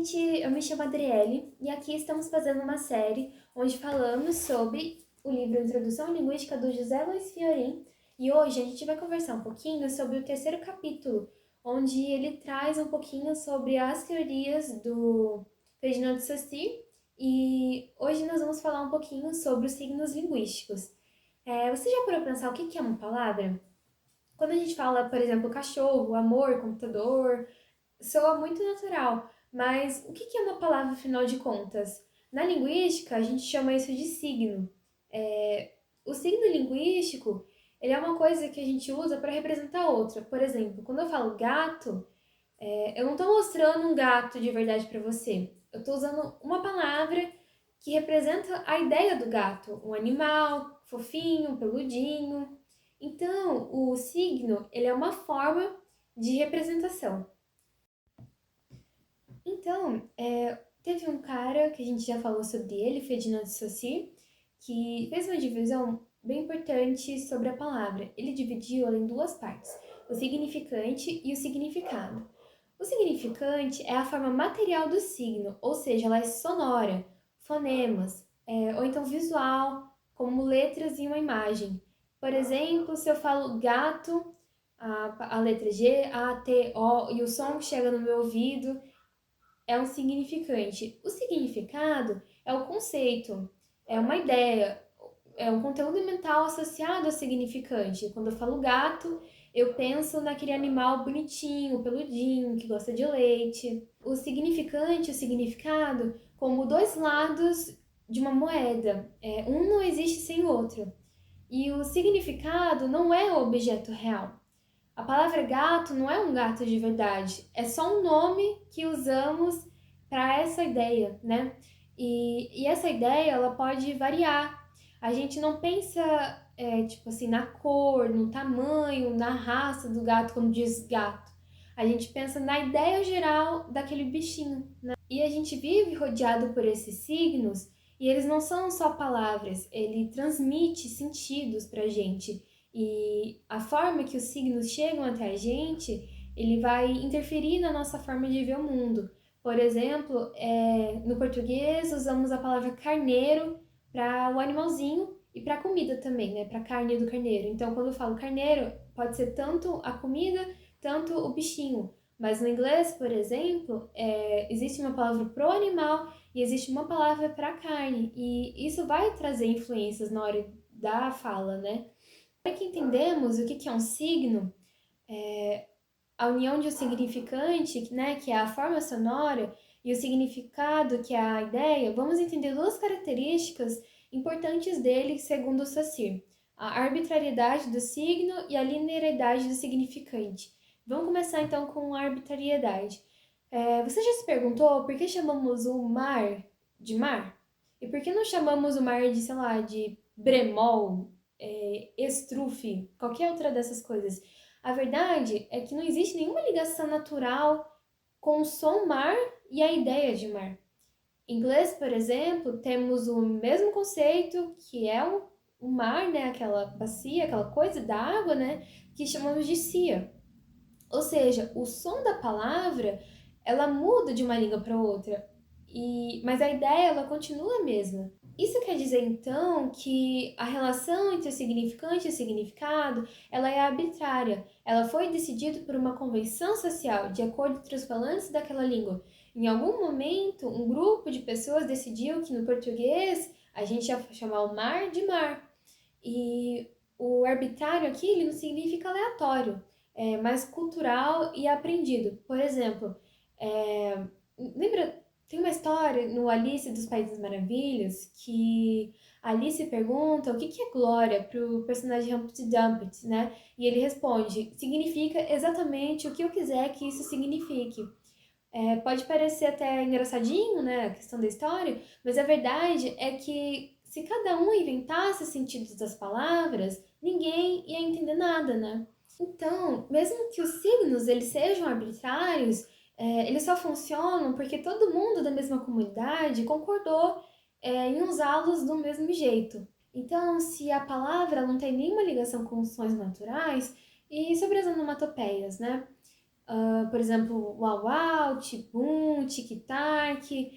gente, eu me chamo Adriele e aqui estamos fazendo uma série onde falamos sobre o livro Introdução à Linguística do José Luiz Fiorin e hoje a gente vai conversar um pouquinho sobre o terceiro capítulo, onde ele traz um pouquinho sobre as teorias do Ferdinand de Saussure e hoje nós vamos falar um pouquinho sobre os signos linguísticos. Você já parou para pensar o que é uma palavra? Quando a gente fala, por exemplo, cachorro, amor, computador, soa muito natural, mas o que é uma palavra afinal de contas? Na linguística, a gente chama isso de signo. O signo linguístico, ele é uma coisa que a gente usa para representar outra. Por exemplo, quando eu falo gato, eu não estou mostrando um gato de verdade para você. Eu estou usando uma palavra que representa a ideia do gato, um animal fofinho, peludinho. Então, o signo, ele é uma forma de representação. Então, teve um cara que a gente já falou sobre ele, Ferdinand de Saussure, que fez uma divisão bem importante sobre a palavra. Ele dividiu ela em duas partes, o significante e o significado. O significante é a forma material do signo, ou seja, ela é sonora, fonemas, ou então visual, como letras em uma imagem. Por exemplo, se eu falo gato, a letra G, A, T, O, e o som que chega no meu ouvido, é um significante. O significado é o conceito, é uma ideia, é um conteúdo mental associado ao significante. Quando eu falo gato, eu penso naquele animal bonitinho, peludinho, que gosta de leite. O significante, o significado, como dois lados de uma moeda. Um não existe sem o outro. E o significado não é o objeto real. A palavra gato não é um gato de verdade, é só um nome que usamos para essa ideia, né? E essa ideia, ela pode variar. A gente não pensa, tipo assim, na cor, no tamanho, na raça do gato, quando diz gato. A gente pensa na ideia geral daquele bichinho, né? E a gente vive rodeado por esses signos e eles não são só palavras, ele transmite sentidos pra gente. E a forma que os signos chegam até a gente, ele vai interferir na nossa forma de ver o mundo. Por exemplo, no português usamos a palavra carneiro para o animalzinho e para a comida também, né? Para a carne do carneiro. Então, quando eu falo carneiro, pode ser tanto a comida, tanto o bichinho. Mas no inglês, por exemplo, existe uma palavra pro animal e existe uma palavra para a carne. E isso vai trazer influências na hora da fala, né? Para que entendemos o que é um signo, a união de um significante, né, que é a forma sonora, e o significado, que é a ideia, vamos entender duas características importantes dele, segundo o Saussure: a arbitrariedade do signo e a linearidade do significante. Vamos começar então com a arbitrariedade. Você já se perguntou por que chamamos o mar de mar? E por que não chamamos o mar de, sei lá, de bremol, estrufe, qualquer outra dessas coisas? A verdade é que não existe nenhuma ligação natural com o som mar e a ideia de mar. Em inglês, por exemplo, temos o mesmo conceito, que é o mar, né? Aquela bacia, aquela coisa da água, né? Que chamamos de sea. Ou seja, o som da palavra, ela muda de uma língua para outra, mas a ideia ela continua a mesma. Isso quer dizer então que a relação entre o significante e o significado, ela é arbitrária. Ela foi decidida por uma convenção social, de acordo com os falantes daquela língua. Em algum momento, um grupo de pessoas decidiu que no português a gente ia chamar o mar de mar. E o arbitrário aqui, ele não significa aleatório, mas cultural e aprendido. Por exemplo, lembra, tem uma história no Alice dos Países Maravilhas que Alice pergunta o que é glória para o personagem Humpty Dumpty, né? E ele responde: significa exatamente o que eu quiser que isso signifique. Pode parecer até engraçadinho, né, a questão da história, mas a verdade é que se cada um inventasse os sentidos das palavras, ninguém ia entender nada, né? Então, mesmo que os signos eles sejam arbitrários, eles só funcionam porque todo mundo da mesma comunidade concordou, em usá-los do mesmo jeito. Então, se a palavra não tem nenhuma ligação com sons naturais, e sobre as onomatopeias, né? por exemplo, uau uau, tibum, tic-tac.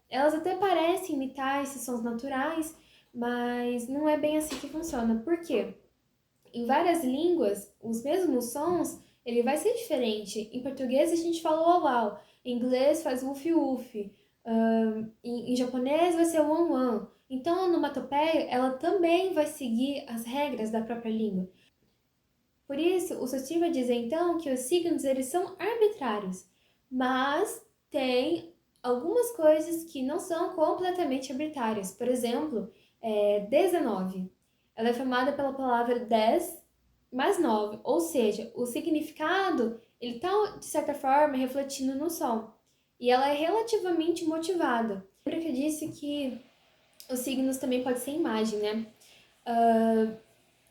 Elas até parecem imitar esses sons naturais, mas não é bem assim que funciona. Por quê? Em várias línguas, os mesmos sons, ele vai ser diferente. Em português a gente fala uau uau, em inglês faz woof woof, em japonês vai ser wan wan. Então a onomatopeia, ela também vai seguir as regras da própria língua. Por isso, o Saussure vai dizer então que os signos eles são arbitrários, mas tem algumas coisas que não são completamente arbitrárias. Por exemplo, 19. Ela é formada pela palavra 10 mais 9, ou seja, o significado ele está, de certa forma, refletindo no som. E ela é relativamente motivada. Lembra que eu disse que os signos também podem ser imagem, né?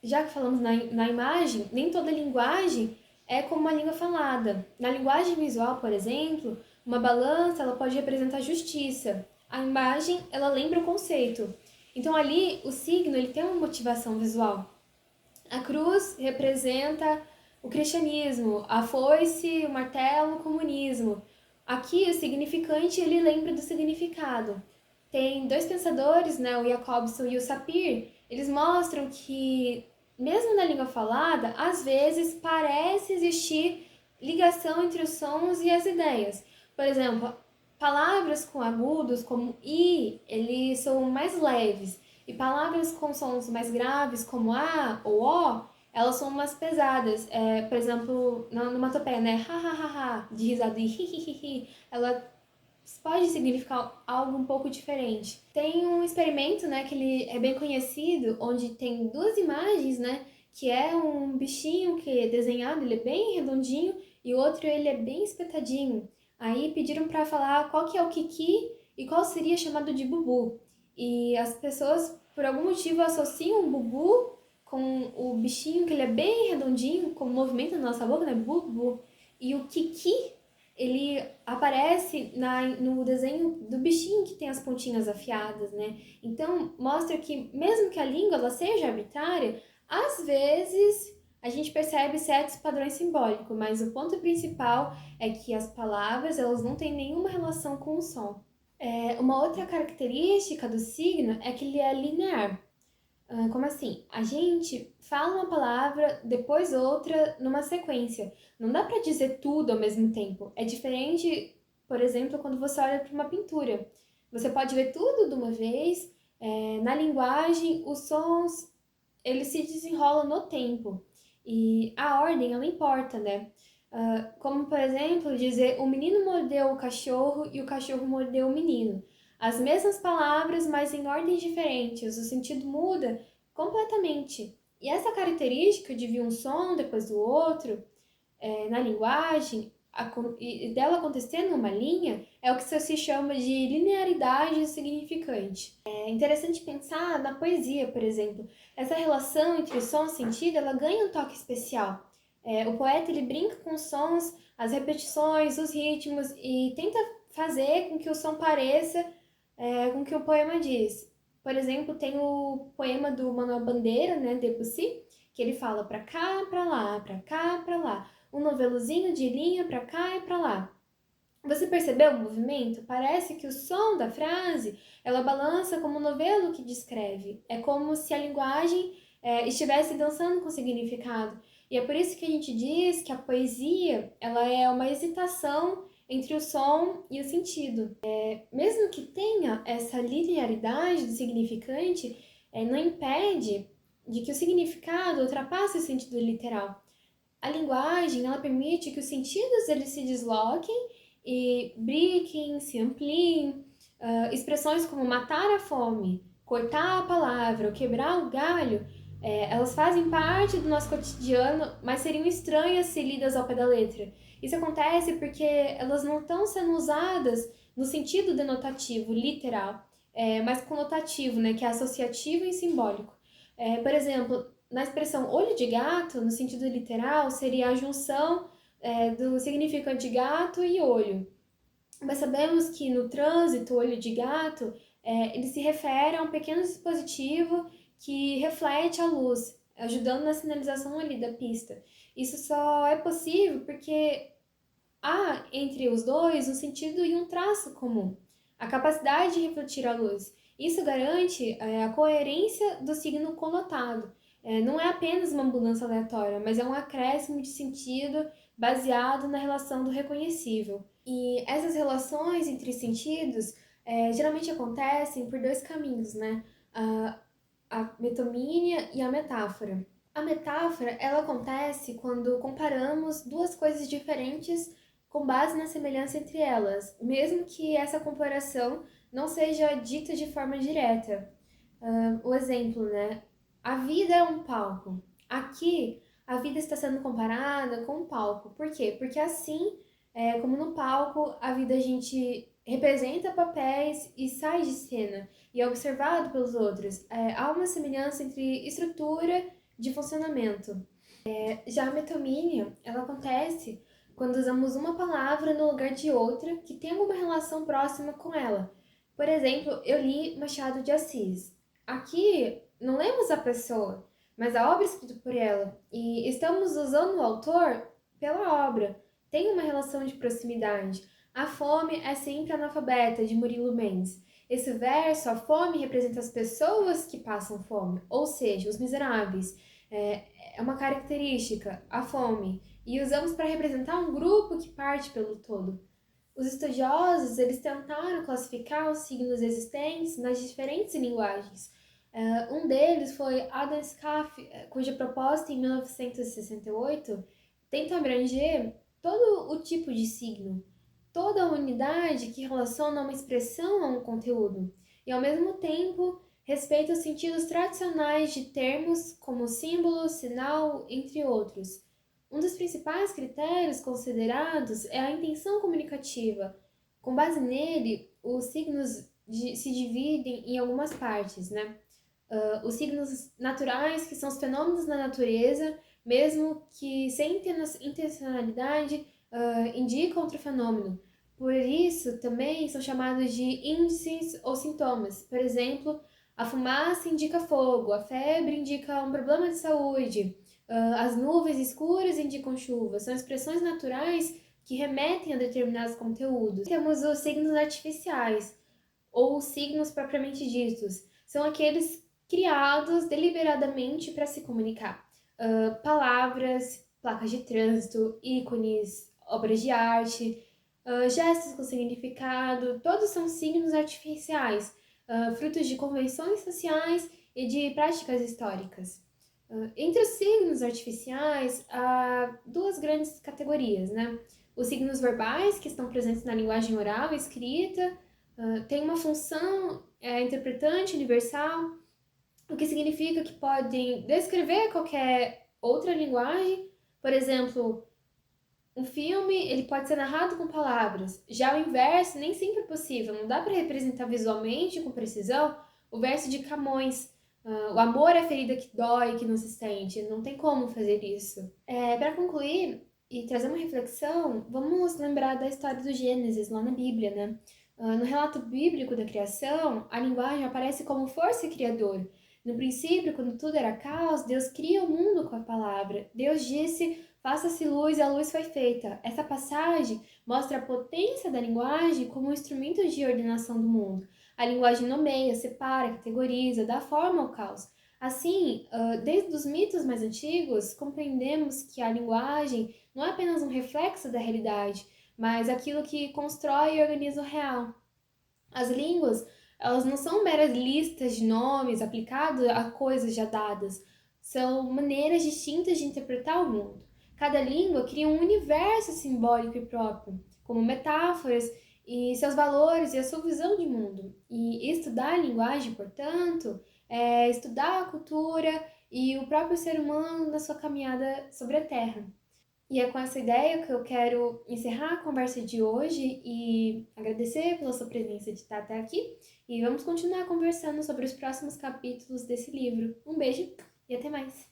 Já que falamos na imagem, nem toda linguagem é como uma língua falada. Na linguagem visual, por exemplo, uma balança ela pode representar justiça. A imagem ela lembra o conceito. Então ali o signo ele tem uma motivação visual. A cruz representa o cristianismo, a foice, o martelo, o comunismo. Aqui o significante ele lembra do significado. Tem dois pensadores, né, o Jacobson e o Sapir, eles mostram que mesmo na língua falada, às vezes parece existir ligação entre os sons e as ideias. Por exemplo, palavras com agudos como i, eles são mais leves, e palavras com sons mais graves como a ou o, elas são mais pesadas. Por exemplo, na onomatopeia, né, ha ha ha ha, de risada e hi hi hi hi, ela pode significar algo um pouco diferente. Tem um experimento, né, que ele é bem conhecido, onde tem duas imagens, né, que é um bichinho que é desenhado, ele é bem redondinho, e o outro ele é bem espetadinho. Aí pediram para falar qual que é o Kiki e qual seria chamado de Bubu. E as pessoas, por algum motivo, associam o Bubu com o bichinho que ele é bem redondinho, com o movimento da nossa boca, né, Bubu. E o Kiki ele aparece no desenho do bichinho que tem as pontinhas afiadas, né? Então, mostra que mesmo que a língua ela seja arbitrária, às vezes a gente percebe certos padrões simbólicos, mas o ponto principal é que as palavras elas não têm nenhuma relação com o som. Uma outra característica do signo é que ele é linear. Como assim? A gente fala uma palavra, depois outra, numa sequência. Não dá para dizer tudo ao mesmo tempo. É diferente, por exemplo, quando você olha para uma pintura. Você pode ver tudo de uma vez. Na linguagem, os sons, eles se desenrolam no tempo. E a ordem, ela importa, né? Como, por exemplo, dizer o menino mordeu o cachorro e o cachorro mordeu o menino. As mesmas palavras, mas em ordens diferentes. O sentido muda completamente. E essa característica de vir um som depois do outro, na linguagem, e dela acontecer numa linha, é o que se chama de linearidade significante. É interessante pensar na poesia, por exemplo. Essa relação entre som e sentido, ela ganha um toque especial. O poeta ele brinca com os sons, as repetições, os ritmos e tenta fazer com que o som pareça com o que o poema diz. Por exemplo, tem o poema do Manuel Bandeira, né, Debussy, que ele fala pra cá, pra lá, pra cá, pra lá. Um novelozinho de linha pra cá e pra lá. Você percebeu o movimento? Parece que o som da frase, ela balança como um novelo que descreve. É como se a linguagem estivesse dançando com significado. E é por isso que a gente diz que a poesia, ela é uma hesitação entre o som e o sentido. Mesmo que tenha essa linearidade do significante, não impede de que o significado ultrapasse o sentido literal. A linguagem, ela permite que os sentidos eles se desloquem e brinquem, se ampliem. Expressões como matar a fome, cortar a palavra ou quebrar o galho, elas fazem parte do nosso cotidiano, mas seriam estranhas se lidas ao pé da letra. Isso acontece porque elas não estão sendo usadas no sentido denotativo, literal, mas conotativo, né, que é associativo e simbólico. Por exemplo, na expressão olho de gato, no sentido literal, seria a junção do significante gato e olho. Mas sabemos que no trânsito, olho de gato, ele se refere a um pequeno dispositivo que reflete a luz. ajudando na sinalização ali da pista. Isso só é possível porque há entre os dois um sentido e um traço comum, a capacidade de refletir a luz. Isso garante a coerência do signo conotado. Não é apenas uma mudança aleatória, mas é um acréscimo de sentido baseado na relação do reconhecível. E essas relações entre sentidos geralmente acontecem por dois caminhos, né? A metomínia e a metáfora. A metáfora, ela acontece quando comparamos duas coisas diferentes com base na semelhança entre elas, mesmo que essa comparação não seja dita de forma direta. O exemplo, né? A vida é um palco. Aqui, a vida está sendo comparada com um palco. Por quê? Porque assim, como no palco, a vida a gente representa papéis e sai de cena e é observado pelos outros. Há uma semelhança entre estrutura de funcionamento. Já a metomínia, ela acontece quando usamos uma palavra no lugar de outra que tem alguma relação próxima com ela. Por exemplo, eu li Machado de Assis. Aqui não lemos a pessoa, mas a obra escrita por ela, e estamos usando o autor pela obra. Tem uma relação de proximidade. A fome é sempre analfabeta, de Murilo Mendes. Esse verso, a fome representa as pessoas que passam fome, ou seja, os miseráveis. É uma característica, a fome, e usamos para representar um grupo que parte pelo todo. Os estudiosos, eles tentaram classificar os signos existentes nas diferentes linguagens. Um deles foi Adam Scaff, cuja proposta em 1968 tenta abranger todo o tipo de signo, toda a unidade que relaciona uma expressão a um conteúdo, e ao mesmo tempo respeita os sentidos tradicionais de termos como símbolo, sinal, entre outros. Um dos principais critérios considerados é a intenção comunicativa. Com base nele, os signos se dividem em algumas partes, né? Os signos naturais, que são os fenômenos da natureza, mesmo que sem intencionalidade, indicam outro fenômeno. Por isso, também são chamados de índices ou sintomas. Por exemplo, a fumaça indica fogo, a febre indica um problema de saúde, as nuvens escuras indicam chuva. São expressões naturais que remetem a determinados conteúdos. Temos os signos artificiais, ou os signos propriamente ditos. São aqueles criados deliberadamente para se comunicar. Palavras, placas de trânsito, ícones, obras de arte, gestos com significado, todos são signos artificiais, frutos de convenções sociais e de práticas históricas. Entre os signos artificiais, há duas grandes categorias, né? Os signos verbais, que estão presentes na linguagem oral e escrita, tem uma função interpretante universal, o que significa que podem descrever qualquer outra linguagem. Por exemplo, um filme ele pode ser narrado com palavras. Já o inverso nem sempre é possível. Não dá para representar visualmente com precisão o verso de Camões. O amor é a ferida que dói, que não se sente. Não tem como fazer isso. Para concluir e trazer uma reflexão, vamos lembrar da história do Gênesis lá na Bíblia, né? No relato bíblico da criação, a linguagem aparece como força criadora. No princípio, quando tudo era caos, Deus cria o mundo com a palavra. Deus disse: faça-se luz e a luz foi feita. Essa passagem mostra a potência da linguagem como um instrumento de ordenação do mundo. A linguagem nomeia, separa, categoriza, dá forma ao caos. Assim, desde os mitos mais antigos, compreendemos que a linguagem não é apenas um reflexo da realidade, mas aquilo que constrói e organiza o real. As línguas, elas não são meras listas de nomes aplicados a coisas já dadas, são maneiras distintas de interpretar o mundo. Cada língua cria um universo simbólico e próprio, como metáforas e seus valores e a sua visão de mundo. E estudar a linguagem, portanto, é estudar a cultura e o próprio ser humano na sua caminhada sobre a Terra. E é com essa ideia que eu quero encerrar a conversa de hoje e agradecer pela sua presença de estar até aqui. E vamos continuar conversando sobre os próximos capítulos desse livro. Um beijo e até mais!